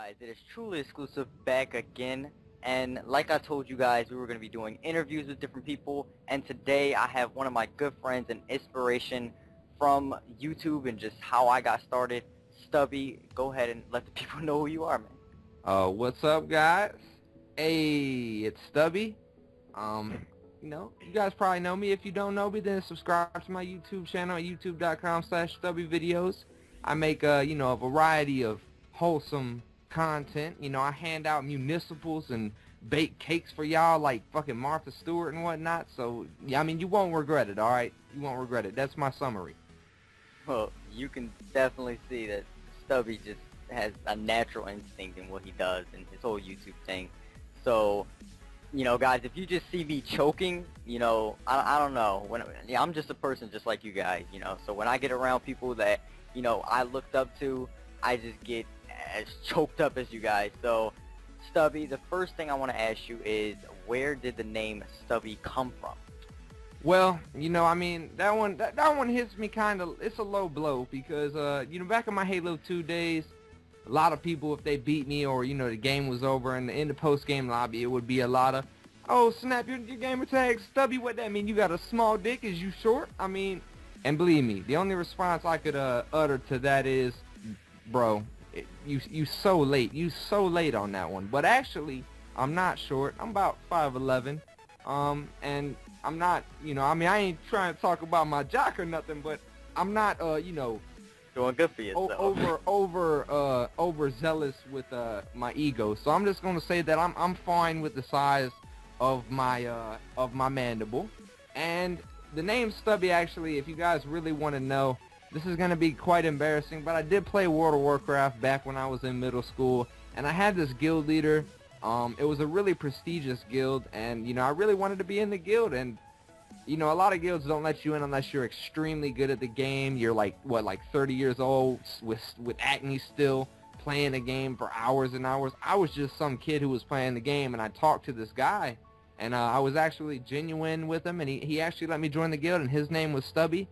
guys, it is Truly Exclusive back again, and like I told you guys, we were going to be doing interviews with different people, and today I have one of my good friends and inspiration from YouTube and just how I got started. Stubby, go ahead and let the people know who you are, man. What's up, guys? Hey, it's Stubby. You guys probably know me. If you don't know me, then subscribe to my YouTube channel at youtube.com/StubbyVideos. I make, a variety of wholesome content. I hand out municipals and bake cakes for y'all like fucking Martha Stewart and whatnot. So, yeah, you won't regret it, alright? You won't regret it. That's my summary. Well, you can definitely see that Stubby just has a natural instinct in what he does and his whole YouTube thing. So, guys, if you just see me choking, I don't know. I'm just a person just like you guys, So when I get around people that, I looked up to, I just get as choked up as you guys. So, Stubby, the first thing I want to ask you is, where did the name Stubby come from? Well, that one hits me kind of, it's a low blow because, back in my Halo 2 days, a lot of people, if they beat me or, the game was over and in the post-game lobby, it would be a lot of, oh, snap, your gamer tag, Stubby, what that mean? You got a small dick? Is you short? And believe me, the only response I could utter to that is, bro, you so late. You so late on that one. But actually, I'm not short. I'm about 5'11". And I'm not, I ain't trying to talk about my jock or nothing, but I'm not, Doing good for yourself. Overzealous with my ego. So I'm just gonna say that I'm fine with the size of my mandible. And the name Stubby, actually, if you guys really want to know, this is gonna be quite embarrassing, but I did play World of Warcraft back when I was in middle school, and I had this guild leader. It was a really prestigious guild, and I really wanted to be in the guild, and a lot of guilds don't let you in unless you're extremely good at the game. You're like 30 years old with acne still, playing the game for hours and hours. I was just some kid who was playing the game, and I talked to this guy, and I was actually genuine with him, and he actually let me join the guild, and his name was Stubby.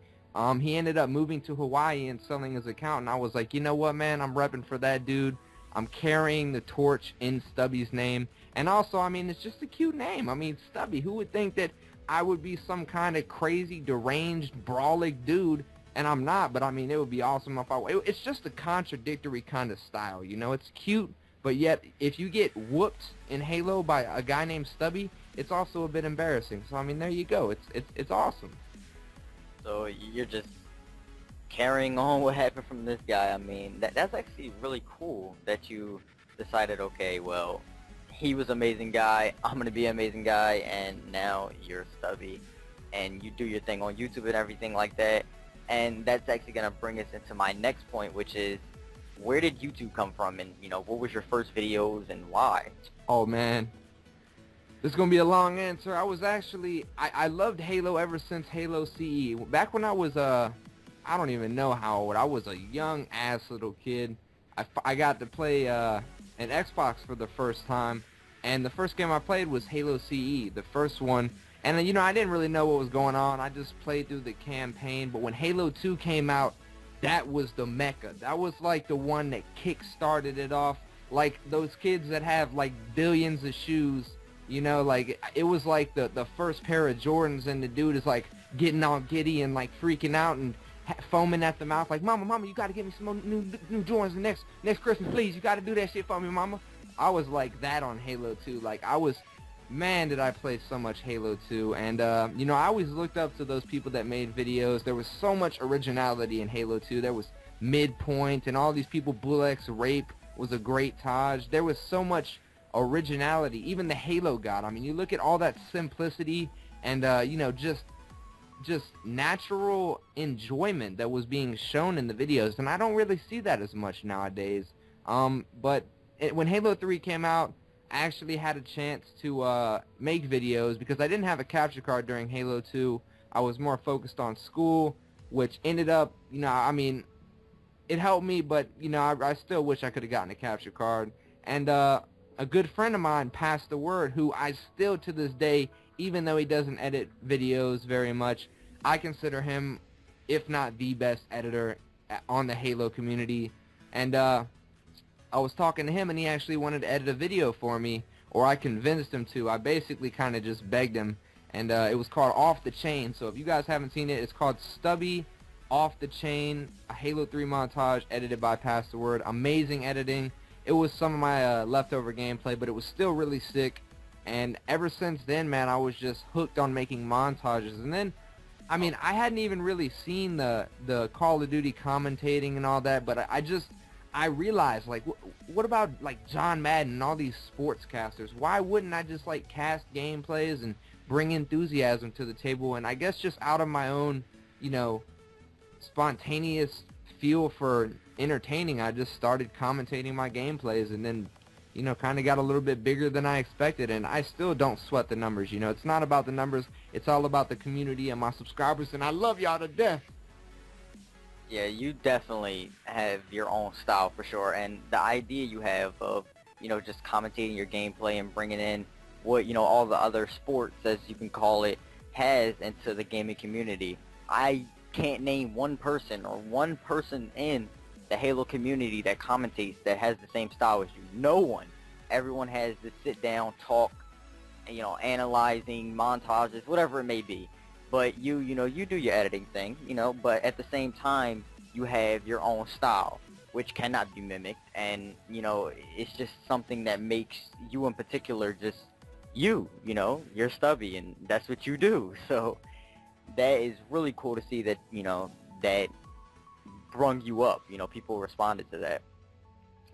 He ended up moving to Hawaii and selling his account, and I was like, you know what, man, I'm repping for that dude. I'm carrying the torch in Stubby's name, and also, it's just a cute name. Stubby, who would think that I would be some kind of crazy, deranged, brawling dude, and I'm not, but it would be awesome if I were. It's just a contradictory kind of style, it's cute, but yet, if you get whooped in Halo by a guy named Stubby, it's also a bit embarrassing. So, there you go. It's awesome. So, you're just carrying on what happened from this guy. That's actually really cool that you decided, okay, well, he was an amazing guy, I'm gonna be an amazing guy, and now you're Stubby, and you do your thing on YouTube and everything like that. And that's actually gonna bring us into my next point, which is, where did YouTube come from, and what was your first videos and why? Oh man, this is gonna be a long answer. I was actually, I loved Halo ever since Halo CE. Back when I was I don't even know how old, I was a young ass little kid. I got to play an Xbox for the first time, and the first game I played was Halo CE, the first one, and I didn't really know what was going on. I just played through the campaign. But when Halo 2 came out, that was the mecca. That was like the one that kick-started it off. Like those kids that have like billions of shoes, like it was like the first pair of Jordans, and the dude is like getting all giddy and like freaking out and foaming at the mouth like, mama, you gotta get me some more new Jordans next Christmas, please. You gotta do that shit for me, mama. I was like that on Halo 2. Like, man, did I play so much Halo 2. And I always looked up to those people that made videos. There was so much originality in Halo 2. There was Midpoint and all these people. Blue X Rape was a great Taj. There was so much originality. Even the Halo God, you look at all that simplicity and just natural enjoyment that was being shown in the videos, and I don't really see that as much nowadays. But when Halo 3 came out, I actually had a chance to make videos because I didn't have a capture card during Halo 2. I was more focused on school, which ended up, it helped me, but I still wish I could have gotten a capture card. And a good friend of mine passed the word, who I still to this day, even though he doesn't edit videos very much, I consider him, if not the best editor on the Halo community. And I was talking to him, and he actually wanted to edit a video for me, or I convinced him to. I basically kind of just begged him, and it was called Off the Chain. So if you guys haven't seen it, it's called Stubby Off the Chain, a Halo 3 montage edited by Pass the Word. Amazing editing. It was some of my leftover gameplay, but it was still really sick. And ever since then, man, I was just hooked on making montages. And then, I mean, I hadn't even really seen the Call of Duty commentating and all that, but I realized, like, what about, like, John Madden and all these sportscasters? Why wouldn't I just, like, cast gameplays and bring enthusiasm to the table? And I guess just out of my own, you know, spontaneous feel for entertaining, I just started commentating my gameplays, and then, you know, kind of got a little bit bigger than I expected. And I still don't sweat the numbers, you know. It's not about the numbers, it's all about the community and my subscribers, and I love y'all to death. Yeah, you definitely have your own style for sure, and the idea you have of, you know, just commentating your gameplay and bringing in what, you know, all the other sports, as you can call it, has into the gaming community. I can't name one person or one person in the Halo community that commentates that has the same style as you. No one. Everyone has to sit down, talk, you know, analyzing montages, whatever it may be. But you know, you do your editing thing, you know, but at the same time, you have your own style, which cannot be mimicked, and, you know, it's just something that makes you in particular just you know, you're Stubby, and that's what you do. So that is really cool to see that, you know, that brung you up, you know, people responded to that.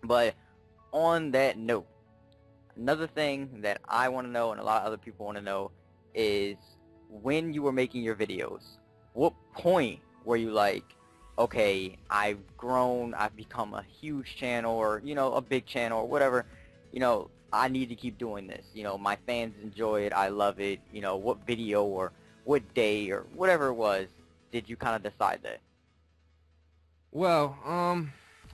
But on that note, another thing that I want to know and a lot of other people want to know is, when you were making your videos, what point were you like, okay, I've grown, I've become a huge channel, or, you know, a big channel, or whatever, you know, I need to keep doing this, you know, my fans enjoy it, I love it, you know, what video or what day or whatever it was, did you kind of decide that? Well,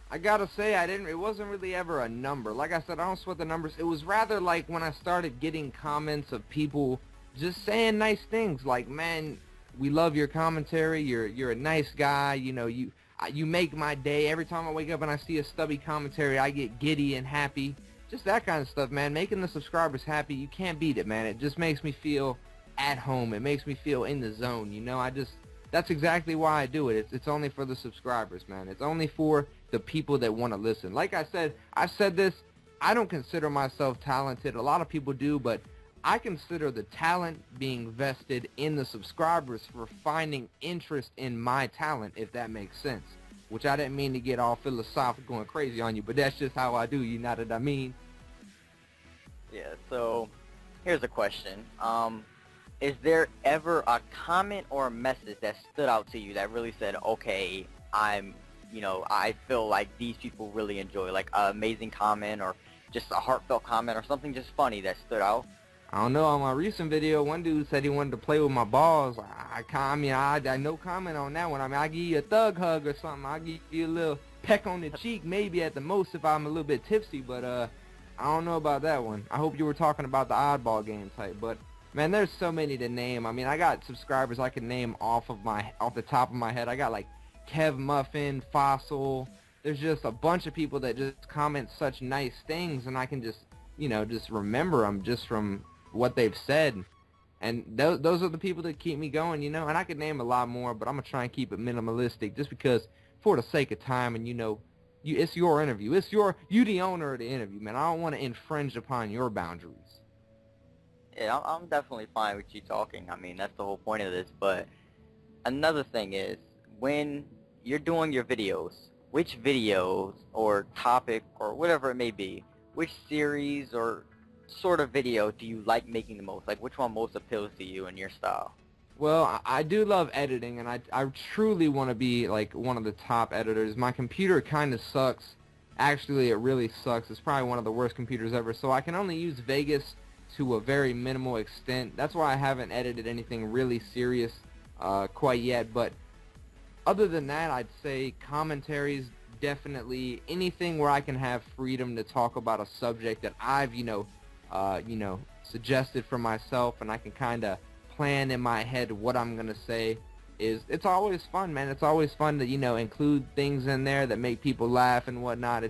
I gotta say, it wasn't really ever a number. Like I said, I don't sweat the numbers. It was rather like when I started getting comments of people just saying nice things, like, man, we love your commentary, you're a nice guy, you know, you make my day. Every time I wake up and I see a Stubby commentary, I get giddy and happy. Just that kind of stuff, man. Making the subscribers happy, you can't beat it, man. It just makes me feel at home. It makes me feel in the zone, you know. That's exactly why I do it. It's only for the subscribers, man. It's only for the people that want to listen. Like I said, I've said this, I don't consider myself talented. A lot of people do, but I consider the talent being vested in the subscribers for finding interest in my talent, if that makes sense. Which I didn't mean to get all philosophical and crazy on you, but that's just how I do, you know what I mean? Yeah, so here's a question. Is there ever a comment or a message that stood out to you that really said, okay, you know, I feel like these people really enjoy, like an amazing comment or just a heartfelt comment or something just funny that stood out? I don't know, on my recent video, one dude said he wanted to play with my balls. I no comment on that one. I mean, I'll give you a thug hug or something. I'll give you a little peck on the cheek, maybe at the most if I'm a little bit tipsy, but I don't know about that one. I hope you were talking about the oddball game type, but man, there's so many to name. I mean, I got subscribers I can name off the top of my head. I got like Kev Muffin, Fossil. There's just a bunch of people that just comment such nice things, and I can just, you know, just remember them just from what they've said. And those are the people that keep me going, you know. And I could name a lot more, but I'm gonna try and keep it minimalistic, just because, for the sake of time, and, you know, it's your interview. You the owner of the interview, man. I don't want to infringe upon your boundaries. Yeah, I'm definitely fine with you talking. I mean, that's the whole point of this. But another thing is, when you're doing your videos, which videos or topic or whatever it may be, which series or sort of video do you like making the most? Like, which one most appeals to you and your style? Well, I do love editing, and I truly want to be like one of the top editors. My computer kind of sucks. Actually, it really sucks. It's probably one of the worst computers ever, so I can only use Vegas to a very minimal extent. That's why I haven't edited anything really serious quite yet. But other than that, I'd say commentaries, definitely anything where I can have freedom to talk about a subject that I've, suggested for myself, and I can kind of plan in my head what I'm gonna say. It's always fun, man. It's always fun to, include things in there that make people laugh and whatnot.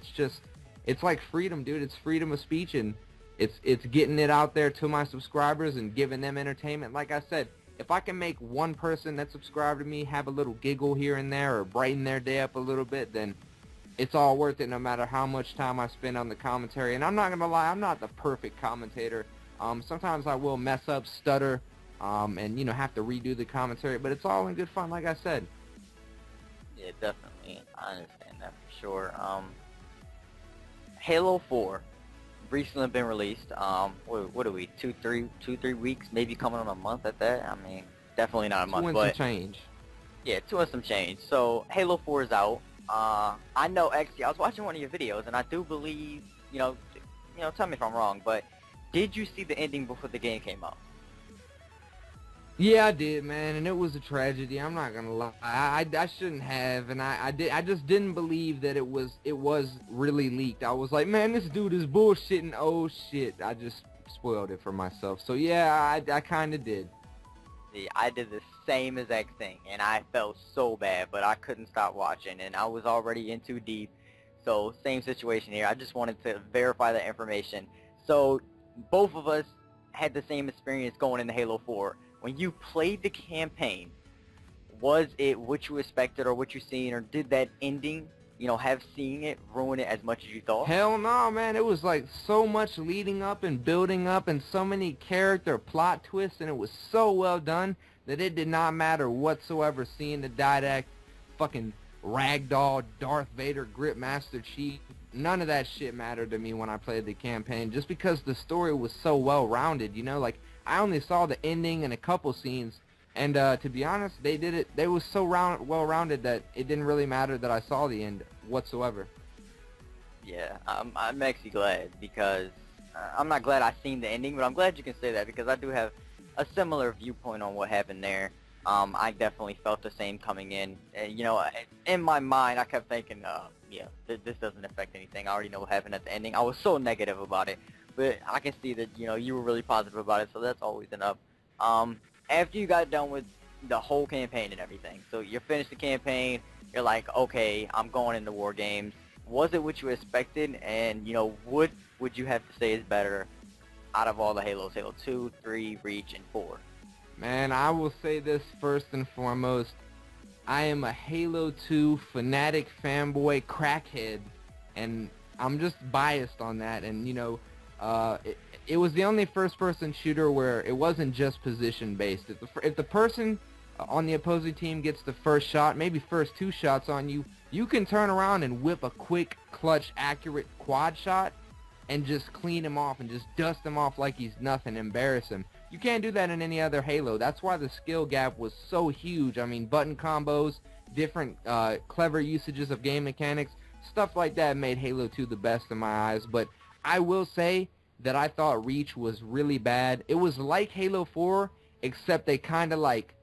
it's like freedom, dude. It's freedom of speech, and it's getting it out there to my subscribers and giving them entertainment. Like I said, if I can make one person that subscribed to me have a little giggle here and there or brighten their day up a little bit, then it's all worth it, no matter how much time I spend on the commentary. And I'm not gonna lie, I'm not the perfect commentator. Sometimes I will mess up, stutter, and, you know, have to redo the commentary, but it's all in good fun, like I said. Yeah, definitely. I understand that for sure. Halo 4 recently been released. What are we, two, three weeks, maybe coming on a month at that? I mean, definitely not a month, but Some change. Yeah, 2 and some change. So Halo 4 is out. I know, actually, I was watching one of your videos, and I do believe, you know, tell me if I'm wrong, but did you see the ending before the game came out? Yeah, I did, man, and it was a tragedy. I'm not gonna lie. I shouldn't have, and I just didn't believe that it was really leaked. I was like, man, this dude is bullshitting. Oh shit! I just spoiled it for myself. So yeah, I kind of did. See, I did the same exact thing, and I felt so bad, but I couldn't stop watching, and I was already in too deep. So same situation here. I just wanted to verify the information. So both of us had the same experience going into Halo 4. When you played the campaign, was it what you expected or what you seen, or did that ending, you know, have seen it ruin it as much as you thought? Hell no, man. It was like so much leading up and building up and so many character plot twists, and it was so well done that it did not matter whatsoever seeing the Didact fucking ragdoll Darth Vader Grip Master Chief. None of that shit mattered to me when I played the campaign, just because the story was so well rounded, you know. Like, I only saw the ending and a couple scenes, and to be honest, they was so well rounded that it didn't really matter that I saw the end whatsoever. Yeah, I'm actually glad, because I'm not glad I seen the ending, but I'm glad you can say that, because I do have a similar viewpoint on what happened there. I definitely felt the same coming in. You know, in my mind, I kept thinking, yeah, this doesn't affect anything. I already know what happened at the ending. I was so negative about it. But I can see that, you know, you were really positive about it, so that's always enough. After you got done with the whole campaign and everything, so you finished the campaign, you're like, okay, I'm going into War Games. Was it what you expected? And, you know, what would you have to say is better out of all the Halos? Halo 2, 3, Reach, and 4? Man, I will say this first and foremost. I am a Halo 2 fanatic, fanboy, crackhead, and I'm just biased on that. And, you know, it was the only first-person shooter where it wasn't just position-based. If the person on the opposing team gets the first shot, maybe first 2 shots on you, you can turn around and whip a quick, clutch, accurate quad shot and just clean him off and just dust him off like he's nothing, embarrass him. You can't do that in any other Halo. That's why the skill gap was so huge. I mean, button combos, different clever usages of game mechanics, stuff like that made Halo 2 the best in my eyes. But I will say that I thought Reach was really bad. It was like Halo 4, except they kind of like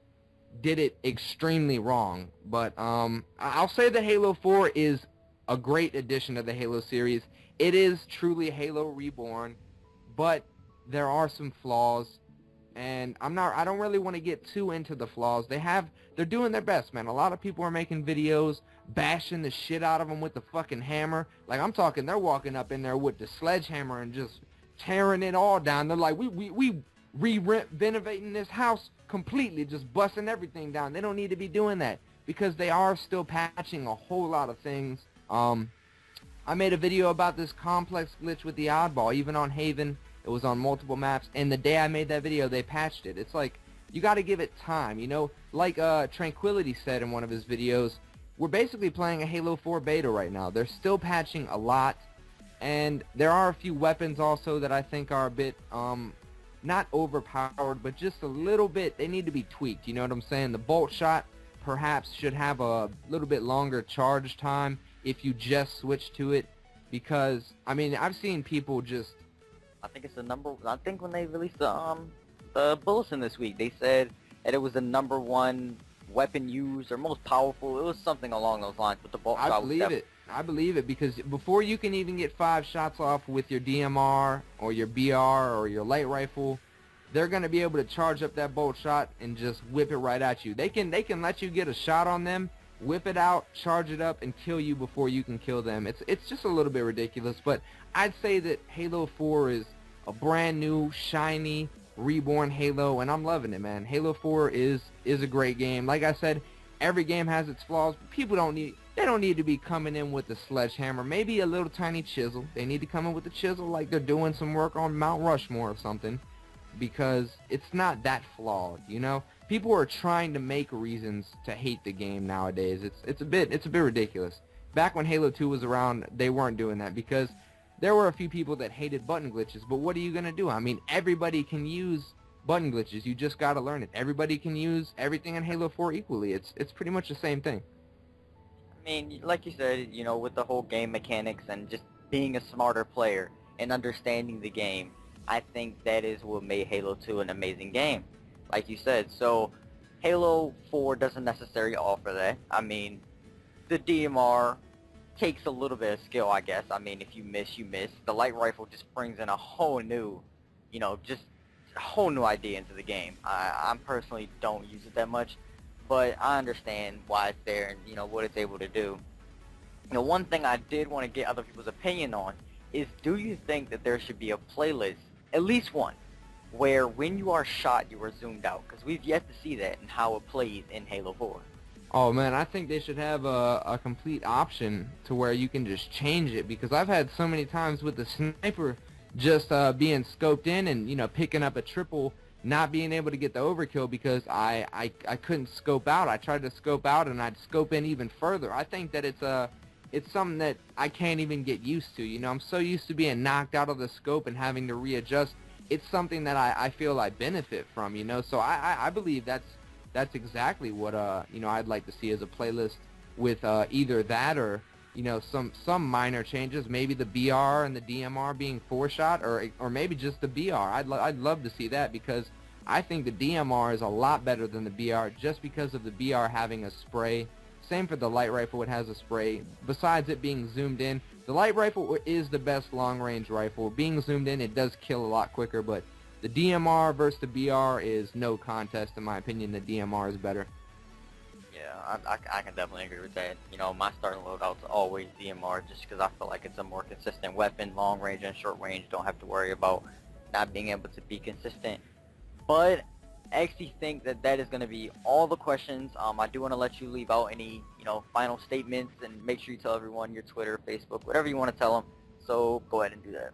did it extremely wrong. But I'll say that Halo 4 is a great addition to the Halo series. It is truly Halo Reborn, but there are some flaws, and I don't really want to get too into the flaws. They're doing their best, man. A lot of people are making videos bashing the shit out of them with the fucking hammer. Like, I'm talking, they're walking up in there with the sledgehammer and just tearing it all down. They're like, we renovating this house completely, just busting everything down. They don't need to be doing that, because they are still patching a whole lot of things. I made a video about this complex glitch with the oddball, even on Haven. It was on multiple maps, and the day I made that video, they patched it. It's like, you gotta give it time, you know? Like Tranquility said in one of his videos, we're basically playing a Halo 4 beta right now. They're still patching a lot, and there are a few weapons also that I think are a bit, not overpowered, but just a little bit, they need to be tweaked, you know what I'm saying? The bolt shot perhaps should have a little bit longer charge time if you just switch to it, because, I mean, I've seen people just... I think it's I think when they released the bulletin this week, they said that it was the #1 weapon used, or most powerful. It was something along those lines, but the bolt shot was I believe it, because before you can even get 5 shots off with your DMR, or your BR, or your light rifle, they're going to be able to charge up that bolt shot and just whip it right at you. They can let you get a shot on them, whip it out, charge it up, and kill you before you can kill them. It's just a little bit ridiculous, but I'd say that Halo 4 is a brand new, shiny, reborn Halo, and I'm loving it, man. Halo 4 is a great game. Like I said, every game has its flaws, but people don't need to be coming in with a sledgehammer. Maybe a little tiny chisel. They need to come in with a chisel like they're doing some work on Mount Rushmore or something, because it's not that flawed, you know? People are trying to make reasons to hate the game nowadays. It's a bit ridiculous. Back when Halo 2 was around, they weren't doing that, because there were a few people that hated button glitches, but what are you gonna do? I mean, everybody can use button glitches. You just gotta learn it. Everybody can use everything in Halo 4 equally. It's pretty much the same thing. I mean, like you said, you know, with the whole game mechanics and just being a smarter player and understanding the game, I think that is what made Halo 2 an amazing game. Like you said, so Halo 4 doesn't necessarily offer that. I mean, the DMR takes a little bit of skill, I guess. I mean, if you miss, you miss. The light rifle just brings in a whole new, you know, just a whole new idea into the game. I personally don't use it that much, but I understand why it's there and, you know, what it's able to do. You know, one thing I did want to get other people's opinion on is, do you think that there should be a playlist, at least one, where when you are shot, you are zoomed out? Because we've yet to see that and how it plays in Halo 4. Oh man, I think they should have a complete option to where you can just change it, because I've had so many times with the sniper just being scoped in and, you know, picking up a triple, not being able to get the overkill because I couldn't scope out. I tried to scope out and I'd scope in even further. I think that it's something that I can't even get used to. You know, I'm so used to being knocked out of the scope and having to readjust. It's something that I feel I benefit from, you know. So I believe that's exactly what you know, I'd like to see as a playlist with either that or, you know, some minor changes, maybe the BR and the DMR being 4-shot, or maybe just the BR. I'd love to see that, because I think the DMR is a lot better than the BR just because of the BR having a spray. Same for the light rifle, it has a spray. Besides it being zoomed in, the light rifle is the best long-range rifle. Being zoomed in, it does kill a lot quicker, but the DMR versus the BR is no contest. In my opinion, the DMR is better. Yeah, I can definitely agree with that. You know, my starting loadout's always DMR just because I feel like it's a more consistent weapon, long range and short range. Don't have to worry about not being able to be consistent. But I actually think that is going to be all the questions. I do want to let you leave out any, you know, final statements, and make sure you tell everyone your Twitter, Facebook, whatever you want to tell them. So go ahead and do that.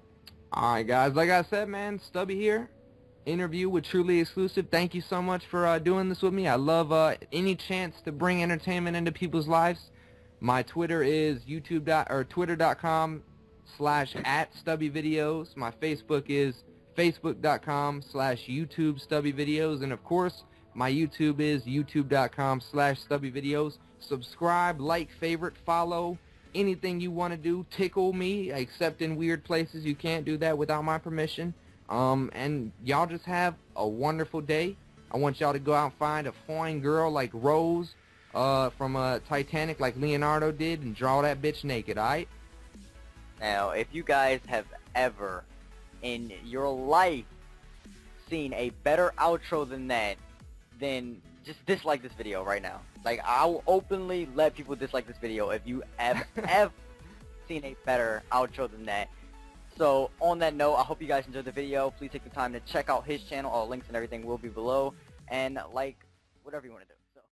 Alright guys, like I said, man, Stubby here. Interview with Truly Exclusive. Thank you so much for doing this with me. I love any chance to bring entertainment into people's lives. My Twitter is twitter.com/@StubbyVideos. My Facebook is facebook.com/YouTubeStubbyVideos. And of course, my YouTube is youtube.com/StubbyVideos. Subscribe, like, favorite, follow, anything you want to do. Tickle me, except in weird places. You can't do that without my permission. And y'all just have a wonderful day. I want y'all to go out and find a fine girl like Rose from Titanic, like Leonardo did, and draw that bitch naked, alright? Now, if you guys have ever in your life seen a better outro than that, then just dislike this video right now. Like, I'll openly let people dislike this video if you have ever seen a better outro than that. So, on that note, I hope you guys enjoyed the video. Please take the time to check out his channel. All links and everything will be below. And, like, whatever you want to do.